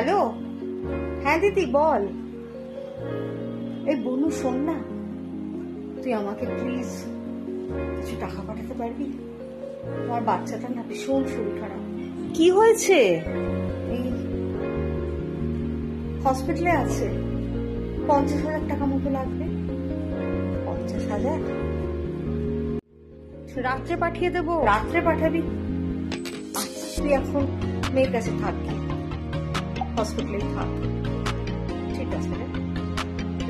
Hello, হ্যাঁ দিদি বল। এই বনু শোন না, তুই আমাকে প্লিজ কিছু টাকা পাঠাতে পারবি? আমার বাচ্চাটা না ভীষণ শরীর খারাপ। কি হয়েছে? এই হসপিটালে আছে, 50,000 টাকা মতো লাগবে। 50,000 রাত্রে পাঠিয়ে দেবো। রাত্রে পাঠাবি? আচ্ছা, তুই এখন মেয়ের কাছে থাকবি, হসপিটালে থাক। ঠিক আছে রে,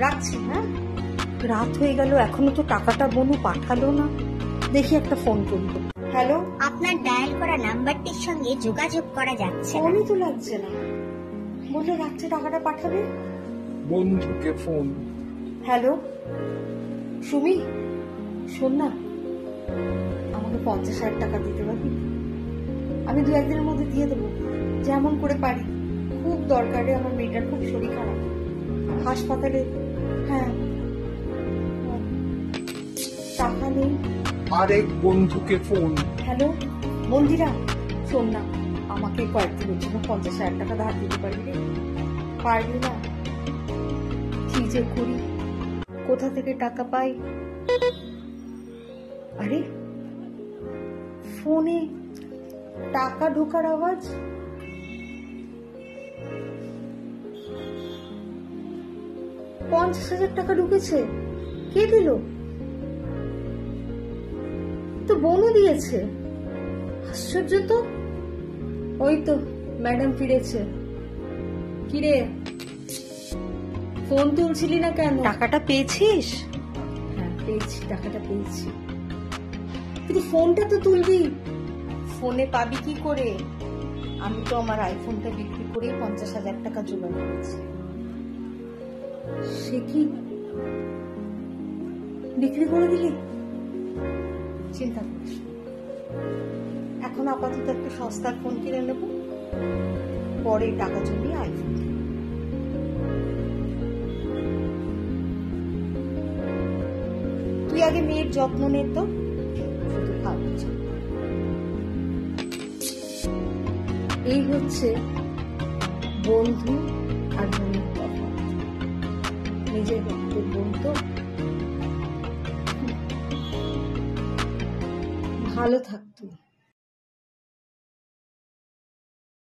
রাখছি। হ্যাঁ, রাত হয়ে গেল, এখনো তো টাকাটা বনু পাঠালো না। দেখি একটা ফোন করি। হ্যালো, আপনার ডায়াল করা নাম্বারটির সঙ্গে যোগাযোগ করা যাচ্ছে না। ফোনই তো লাগছে না। বললো রাত্রে টাকাটা পাঠাবে। বন্ধুকে ফোন। হ্যালো সুমি, শোন না, আমাকে 50,000 টাকা দিতে পারবি? আমি 2-1 দিনের মধ্যে দিয়ে দেবো, যেমন করে পারি। খুব দরকারে, আমার মেয়েটার খুব শরীর খারাপ, হাসপাতালে। হ্যাঁ, টাকা নেই। আরেক বন্ধুকে ফোন। হ্যালো মন্দিরা, শোন না, আমাকে কয়েকদিনের জন্য 50,000 টাকা ধার দিতে পারবি রে? পারবি না? কি যে করি, কোথা থেকে টাকা পাই? আরে ফোনে টাকা ঢোকার আওয়াজ। 50,000 টাকা ঢুকেছে। কে দিল? তো বনু দিয়েছে। আশ্চর্য তো। ওই তো ম্যাডাম ফিরেছে। কিরে, ফোন তুলছিলি না কেন? টাকাটা পেয়েছিস? হ্যাঁ পেয়েছি, টাকাটা পেয়েছি। কিন্তু ফোনটা তো তুলবি। ফোনে পাবি কি করে? আমি তো আমার আইফোনটা বিক্রি করে 50,000 টাকা জোগাড় করেছি। সে কি, বিক্রি করে দিলি? চিন্তা করিস, এখন আপাতত একটা সস্তার ফোন কিনে নেব, পরে টাকা জমিয়ে আইফোন। তুই আগে মেয়ের যত্ন নে তো, শুধু ভাবছি। এই হচ্ছে বন্ধু আর বোনের তফাৎ। নিজের রক্তের বোন তো। ভালো থাক তুই।